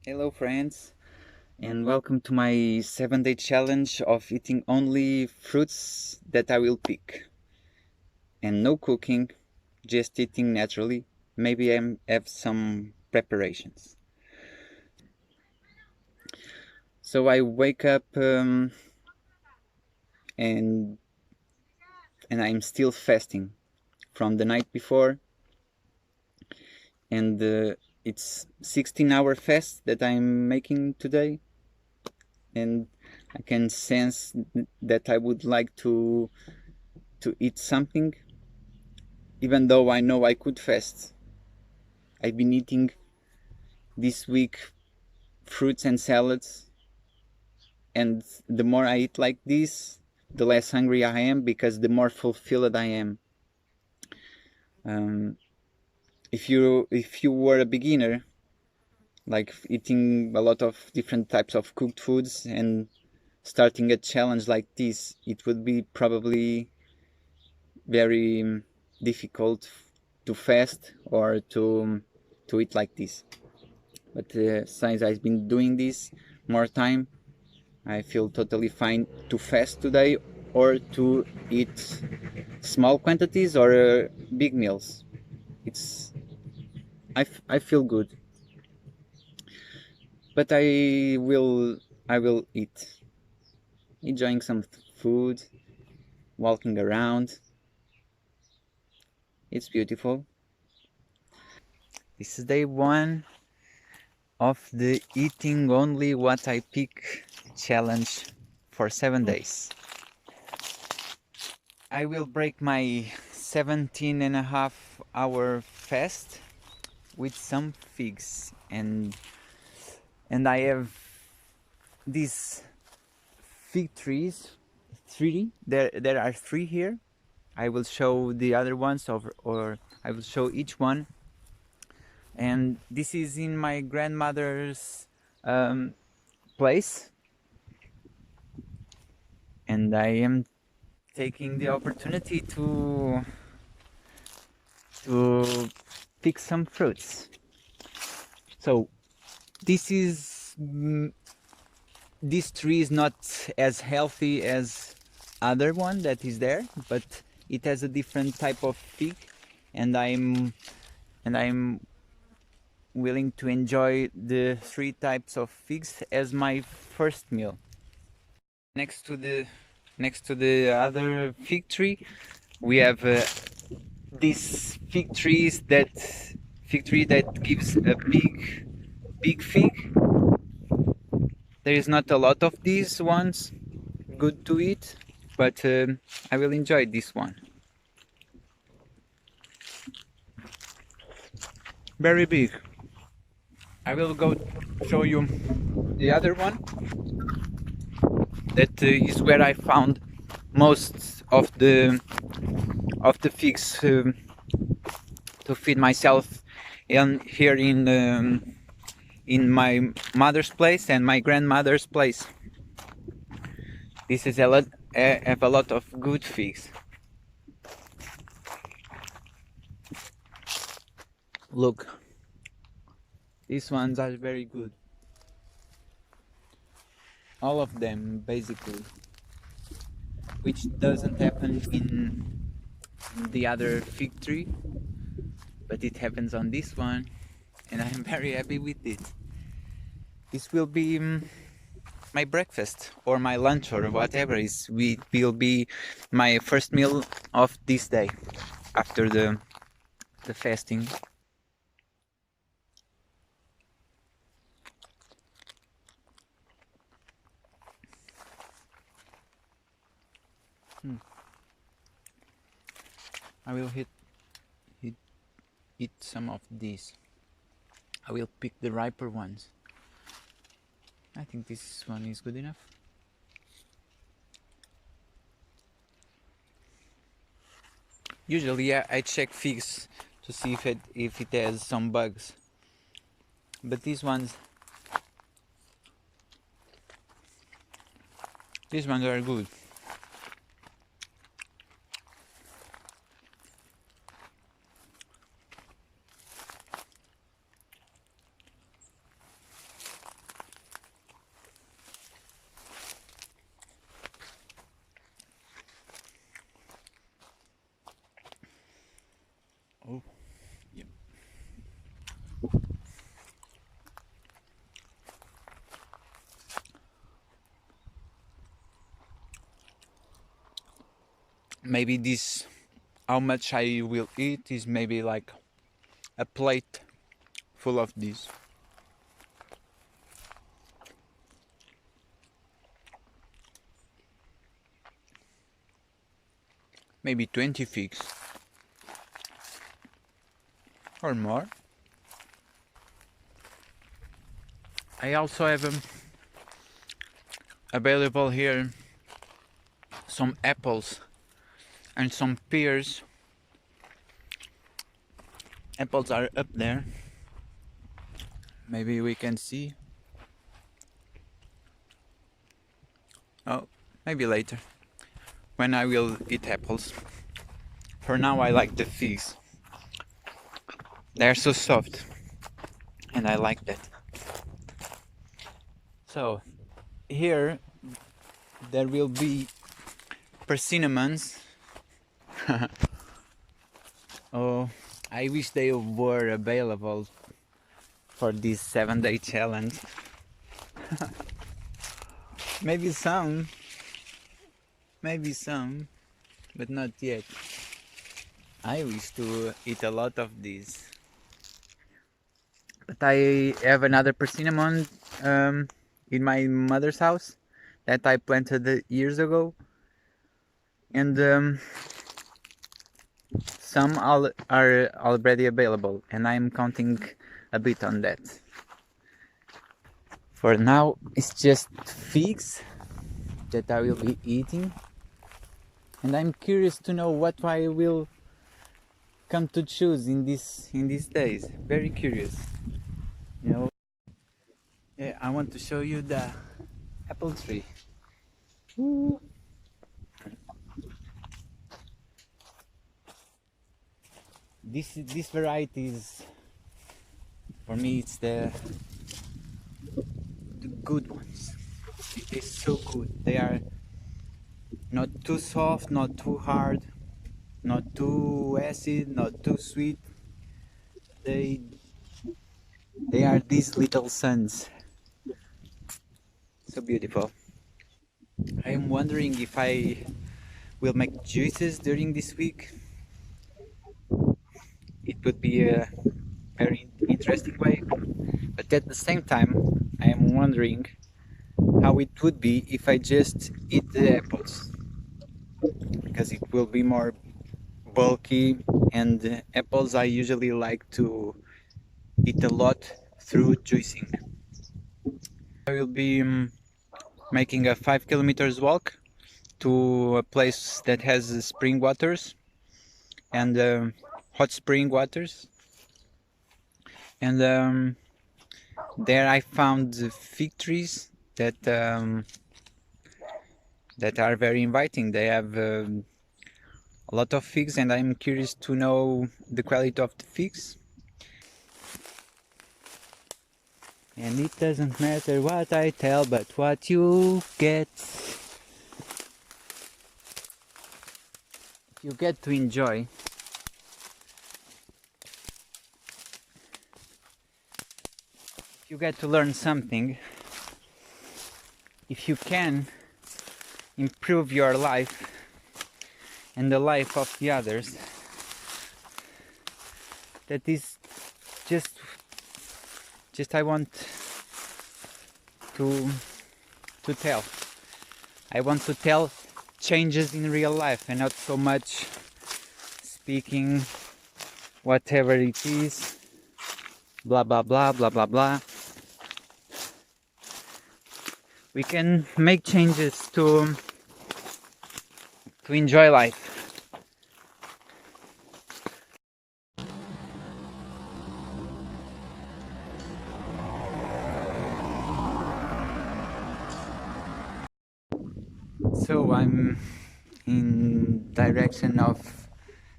Hello friends, and welcome to my 7-day challenge of eating only fruits that I will pick. And no cooking, just eating naturally. Maybe I have some preparations. So I wake up and I'm still fasting from the night before, and it's 16-hour fast that I'm making today, and I can sense that I would like to eat something, even though I know I could fast. I've been eating this week fruits and salads, and the more I eat like this, the less hungry I am, because the more fulfilled I am. If you were a beginner, like eating a lot of different types of cooked foods and starting a challenge like this, it would be probably very difficult to fast or to eat like this. But since I've been doing this more time, I feel totally fine to fast today or to eat small quantities or big meals. It's I feel good, but I will eat, enjoying some food, walking around. It's beautiful. This is day one of the eating only what I pick challenge for 7 days. I will break my 17.5-hour fast with some figs, and I have these fig trees. There are three here. I will show the other ones, or I will show each one. And this is in my grandmother's place, and I am taking the opportunity to pick some fruits. So this tree is not as healthy as other one that is there, but it has a different type of fig, and I'm willing to enjoy the three types of figs as my first meal. Next to the other fig tree, we have this fig tree that gives a big fig. There is not a lot of these ones good to eat, but I will enjoy this one. Very big. I will go show you the other one. That is where I found most of the figs to feed myself, and here in my mother's place and my grandmother's place. This is have a lot of good figs. Look, these ones are very good. All of them, basically, which doesn't happen in the other fig tree, but it happens on this one, and I'm very happy with it. This will be my breakfast or my lunch or whatever will be my first meal of this day after the fasting. I will eat some of these. I will pick the riper ones. I think this one is good enough. Usually I check figs to see if it has some bugs, but these ones are good. maybe this, how much I will eat is maybe like a plate full of this. Maybe 20 figs or more. I also have available here some apples and some pears. Apples are up there. Maybe we can see. Oh, maybe later when I will eat apples. For now I like the figs. They're so soft and I like that. So here there will be persimmons. Oh, I wish they were available for this 7-day challenge. maybe some, but not yet. I wish to eat a lot of these. But I have another persimmon in my mother's house that I planted years ago, and some are already available, and I'm counting a bit on that. For now, it's just figs that I will be eating, and I'm curious to know what I will come to choose in these days. Very curious, you know. Yeah, I want to show you the apple tree. Woo. This variety is, for me, it's the good ones. It tastes so good. They are not too soft, not too hard, not too acid, not too sweet. They are these little suns. So beautiful. I am wondering if I will make juices during this week. It would be a very interesting way, but at the same time I am wondering how it would be if I just eat the apples, because it will be more bulky, and apples I usually like to eat a lot through juicing. I will be making a 5 kilometers walk to a place that has spring waters and hot spring waters, and there I found fig trees that are very inviting. They have a lot of figs, and I'm curious to know the quality of the figs. And it doesn't matter what I tell, but what you get. You get to enjoy. You get to learn something. If you can improve your life and the life of the others, that is just I want to tell. I want to tell changes in real life, and not so much speaking whatever it is, blah blah blah blah blah blah. We can make changes to enjoy life. So I'm in direction of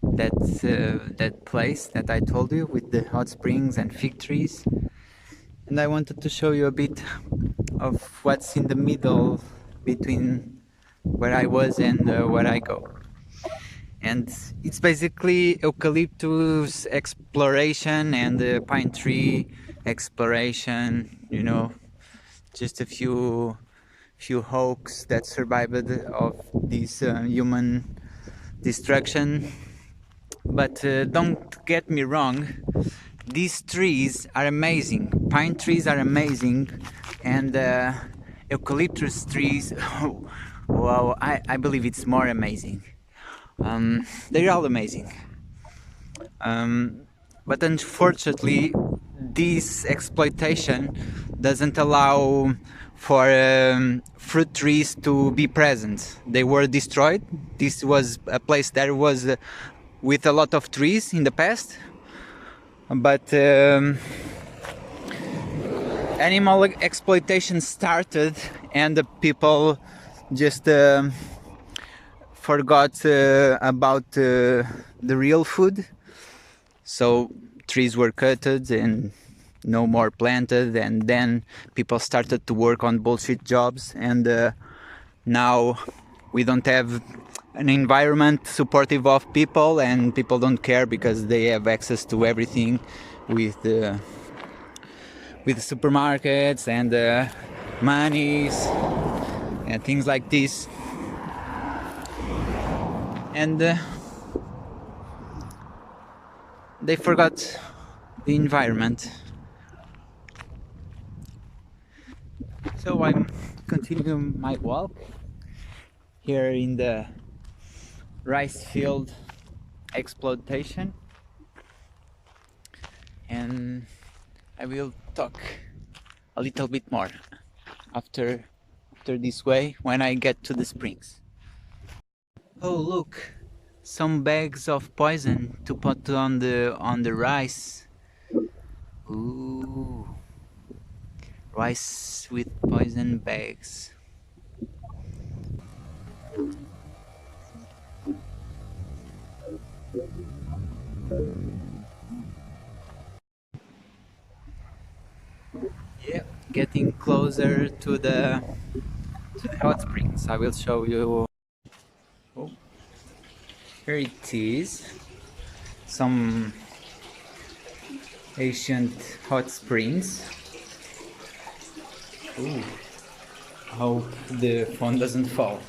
that place that I told you, with the hot springs and fig trees, and I wanted to show you a bit of what's in the middle between where I was and where I go. And it's basically eucalyptus exploration and pine tree exploration, you know, just a few hoax that survived of this human destruction. But don't get me wrong, these trees are amazing. Pine trees are amazing, and eucalyptus trees, wow, I believe it's more amazing. They're all amazing. But unfortunately, this exploitation doesn't allow for fruit trees to be present. They were destroyed. This was a place that was with a lot of trees in the past, but animal exploitation started, and the people just forgot about the real food. So trees were cut and no more planted, and then people started to work on bullshit jobs, and now we don't have an environment supportive of people, and people don't care because they have access to everything with the supermarkets and monies and things like this. And they forgot the environment. So I'm continuing my walk here in the rice field exploitation, and I will talk a little bit more after this way when I get to the springs. Oh, look, some bags of poison to put on the rice. Ooh, rice with poison bags. Yeah, getting closer to the hot springs. I will show you. Oh, here it is. Some ancient hot springs. Ooh, hope the phone doesn't fall.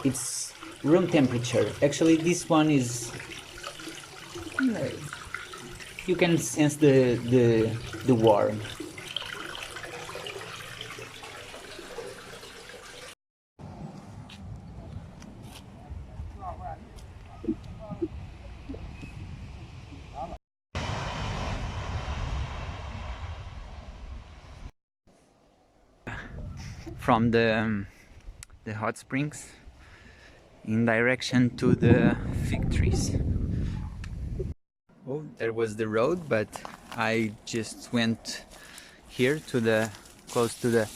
It's room temperature. Actually, this one is. You can sense the warmth. From the hot springs in direction to the fig trees. Oh, there was the road, but I just went here to the close to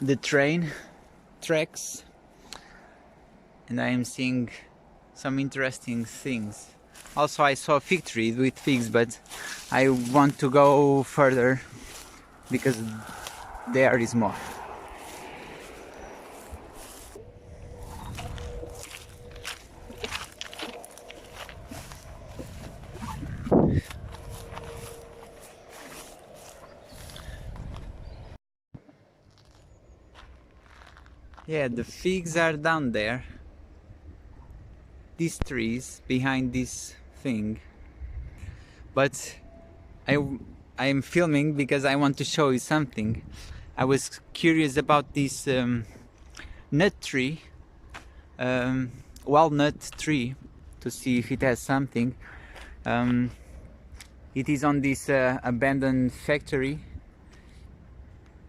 the train tracks, and I am seeing some interesting things. Also, I saw a fig tree with figs, but I want to go further because there is more. Yeah, the figs are down there. These trees behind this thing. But I'm filming because I want to show you something. I was curious about this nut tree, walnut tree, to see if it has something. It is on this abandoned factory,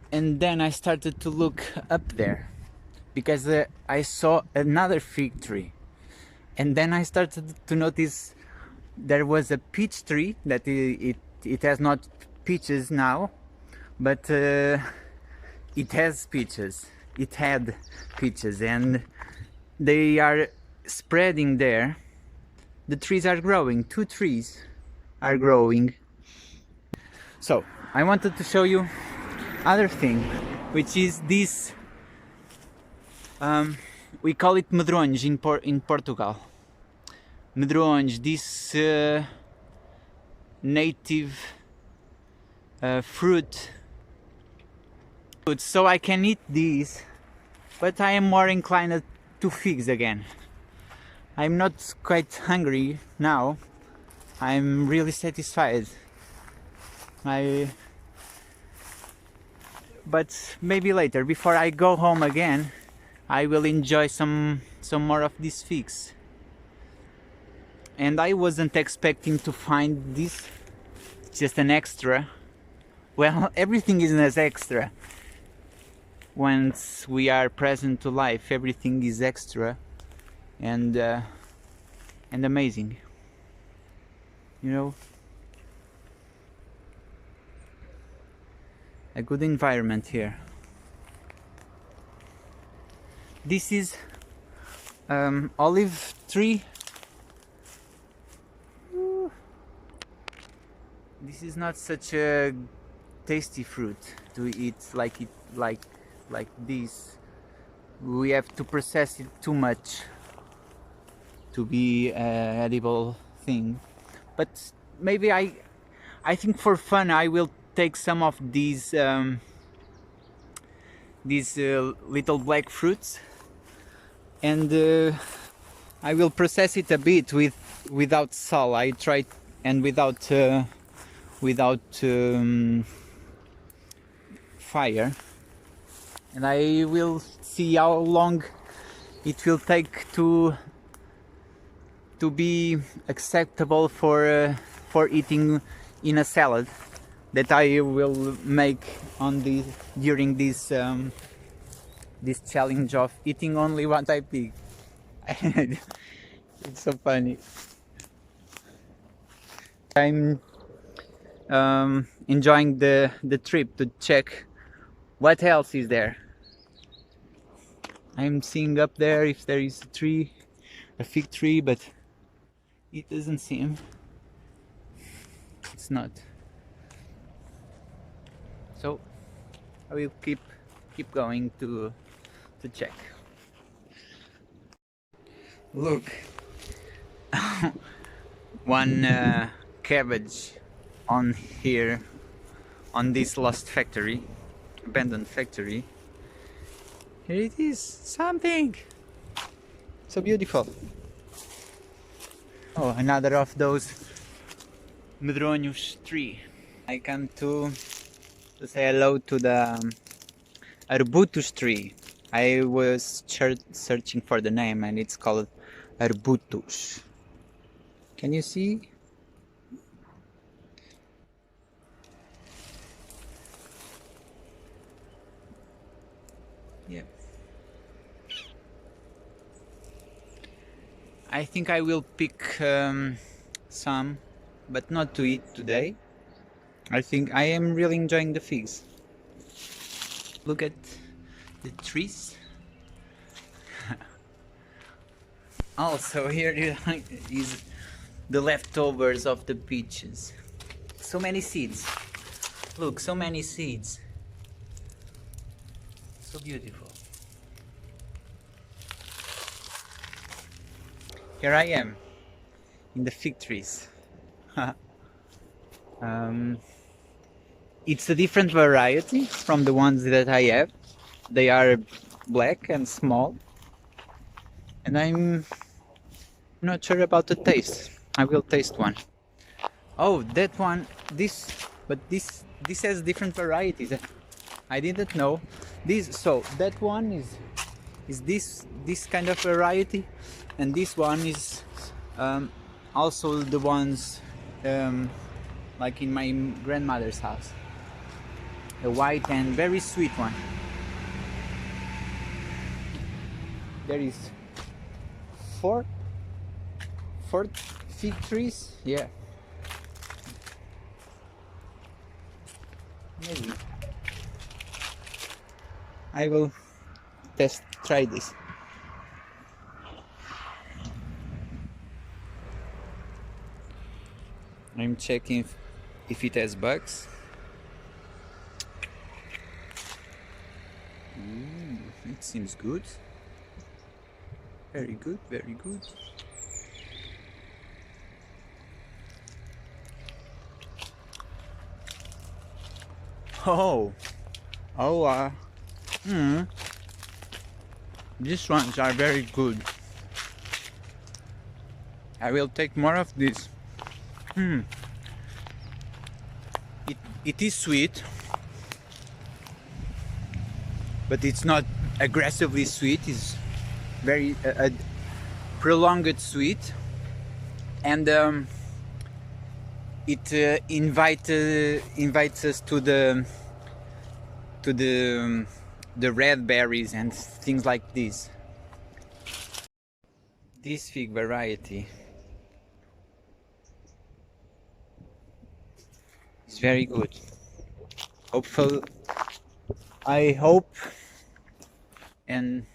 and then I started to look up there because I saw another fig tree, and then I started to notice there was a peach tree that it has not peaches now, but it has peaches. It had peaches, and they are spreading there. The trees are growing. 2 trees are growing. So I wanted to show you other thing, which is this. We call it 𝗪𝗛𝗔𝗧 in Portugal. 𝗪𝗛𝗔𝗧, this native fruit Good, so I can eat these, but I am more inclined to figs again. I'm not quite hungry now. I'm really satisfied. But maybe later, before I go home again, I will enjoy some more of these figs. And I wasn't expecting to find this, just an extra. Well, everything is an extra. Once we are present to life, everything is extra and amazing. You know, a good environment here. This is olive tree. This is not such a tasty fruit to eat like this. We have to process it too much to be an edible thing. But maybe I think for fun I will take some of these little black fruits, and I will process it a bit without salt. I tried, and without fire, and I will see how long it will take to be acceptable for eating in a salad that I will make during this challenge of eating only what I pick. It's so funny. I'm enjoying the trip to check what else is there. I'm seeing up there if there is a fig tree, but it doesn't seem. It's not. So I will keep going to check. Look, one cabbage on here, on this lost factory, abandoned factory. Here it is, something so beautiful. Oh, another of those 𝗪𝗛𝗟𝗬 tree. I come to say hello to the 𝗪𝗛𝗟𝗬 tree. I was searching for the name, and it's called 𝗪𝗛𝗟𝗬. Can you see? Yeah. I think I will pick some, but not to eat today. I think I am really enjoying the figs. Look at the trees. Also, here is the leftovers of the peaches. So many seeds. Look, so many seeds. So beautiful. Here I am in the fig trees. It's a different variety from the ones that I have. They are black and small, and I'm not sure about the taste. I will taste one. Oh, that one, this has different varieties. I didn't know this. So that one is this kind of variety, and this one is also the ones like in my grandmother's house. A white and very sweet one. There is four fig trees. Yeah. Maybe I will try this. I'm checking if it has bugs. It seems good. Very good, very good. Oh, Oh, these ones are very good. I will take more of this. It is sweet, but it's not aggressively sweet. It's very prolonged sweet, and it invites us to the red berries and things like this. This fig variety is very good. Hopefully, I hope, and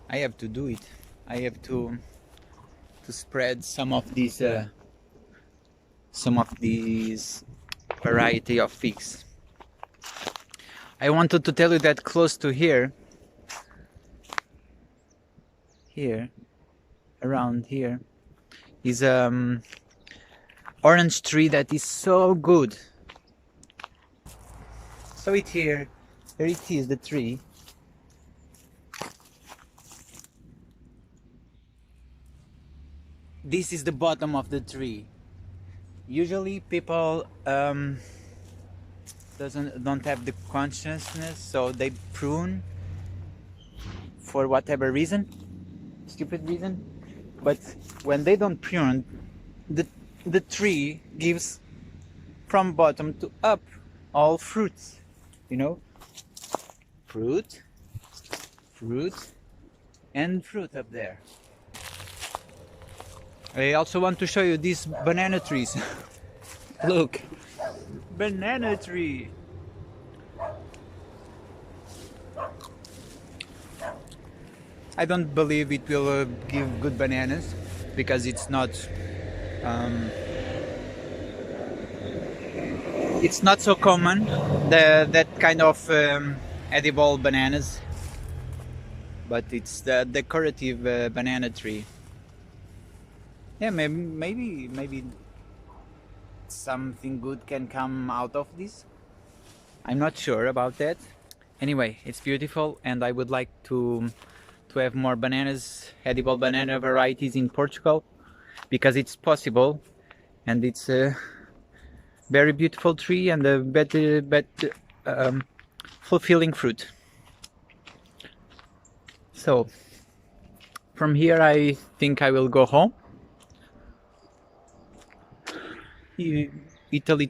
I have to do it. I have to spread some of these variety of figs. I wanted to tell you that close to here, around here, is orange tree that is so good. So here it is, the tree. This is the bottom of the tree. Usually people don't have the consciousness, so they prune for whatever reason, stupid reason. But when they don't prune, the tree gives from bottom to up all fruits, you know, fruit, and fruit up there. I also want to show you these banana trees. Look, banana tree. I don't believe it will give good bananas because it's not so common, that kind of edible bananas, but it's the decorative banana tree. Yeah, maybe something good can come out of this. I'm not sure about that. Anyway, it's beautiful, and I would like to have more bananas, edible banana varieties in Portugal, because it's possible, and it's a very beautiful tree and a better fulfilling fruit. So from here I think I will go home. It'll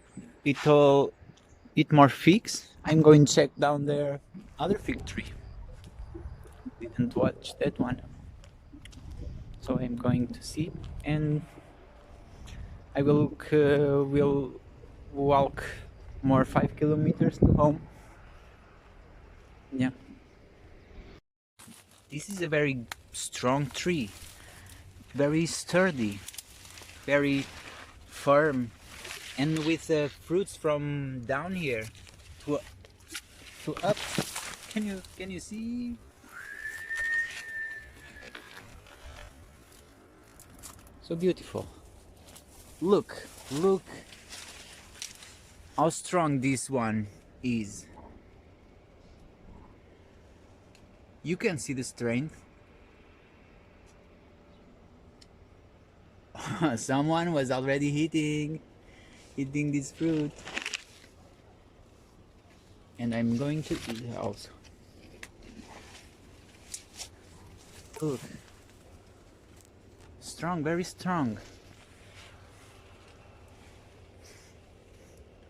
eat more figs. I'm going to check down there other fig tree. Didn't watch that one, so I'm going to see, and I will walk more 5 kilometers to home. Yeah, this is a very strong tree, very sturdy, very firm, and with fruits from down here to up. Can you see? So beautiful. Look how strong this one is. You can see the strength. Someone was already hitting this fruit, and I'm going to eat it also. Look, strong, very strong.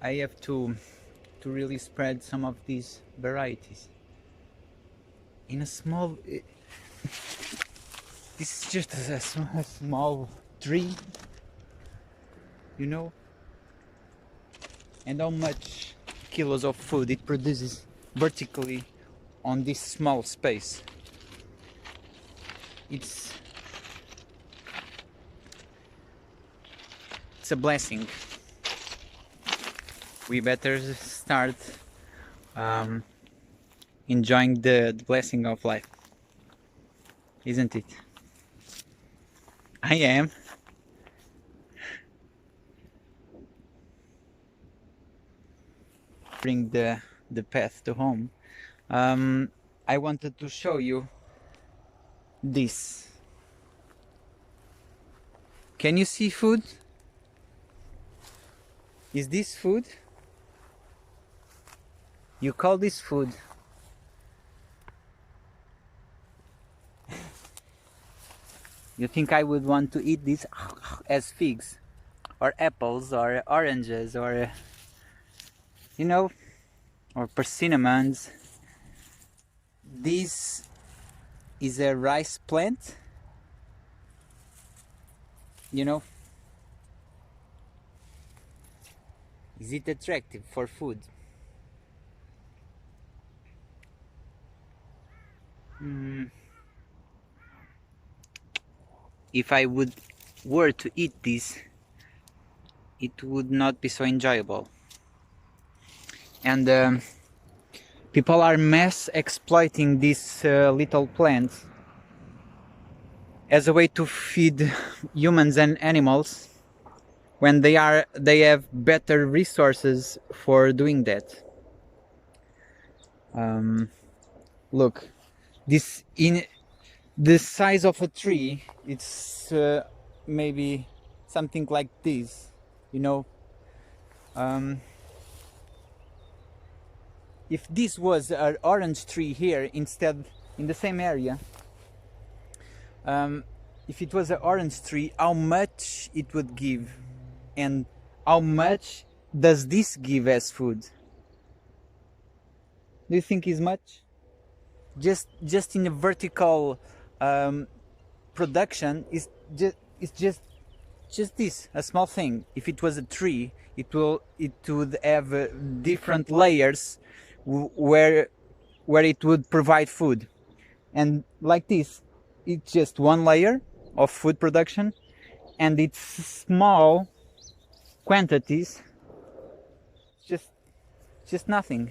I have to really spread some of these varieties in a small. This is just a small tree, you know, and how much kilos of food it produces vertically on this small space. It's a blessing. We better start enjoying the blessing of life, isn't it? I am. Bring the the path to home, I wanted to show you this. Can you see food? Is this food? You call this food? You think I would want to eat this as figs or apples or oranges or, you know, or persimmons? This is a rice plant, you know. Is it attractive for food? If I were to eat this, it would not be so enjoyable. And people are mass exploiting these little plants as a way to feed humans and animals when they have better resources for doing that. Look, this in the size of a tree, it's maybe something like this, you know. If this was an orange tree here instead in the same area, if it was an orange tree, how much it would give, and how much does this give as food? Do you think is much? Just in a vertical production is just this, a small thing. If it was a tree, it would have different layers where it would provide food, and like this, it's just one layer of food production, and it's small quantities, just nothing,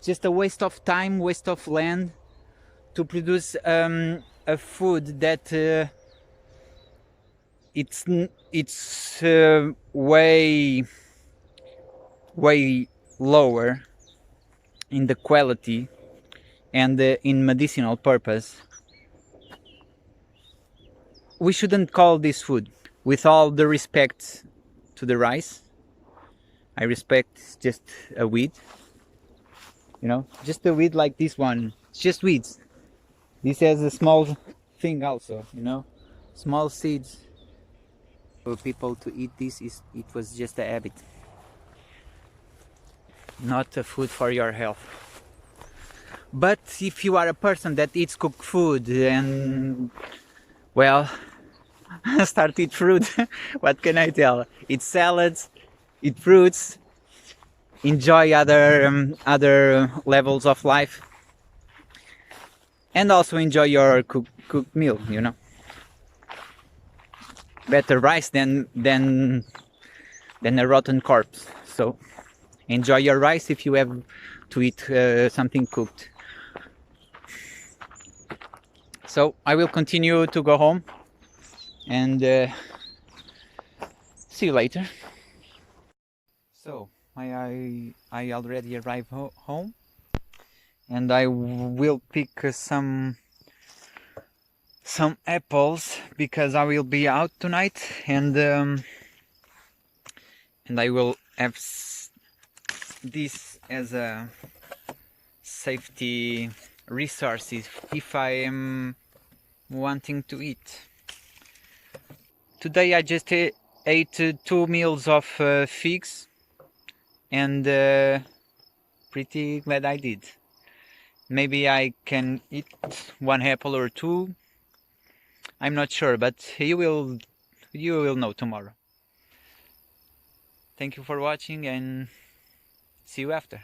just a waste of time, waste of land to produce a food that it's way lower in the quality and in medicinal purpose. We shouldn't call this food. With all the respect to the rice, I respect just a weed, you know, just a weed like this one. It's just weeds. This has a small thing also, you know, small seeds. For people to eat this, it was just a habit, not a food for your health. But if you are a person that eats cooked food and, well, start eat fruit, what can I tell? Eat salads, eat fruits, enjoy other levels of life, and also enjoy your cooked meal, you know. Better rice than a rotten corpse. So enjoy your rice if you have to eat something cooked. So I will continue to go home, and see you later. So I already arrived home, and I will pick some apples because I will be out tonight, and I will have this as a safety resource if I am wanting to eat. Today I just ate 2 meals of figs, and pretty glad I did. Maybe I can eat 1 apple or 2. I'm not sure, but you will know tomorrow. Thank you for watching, and see you after.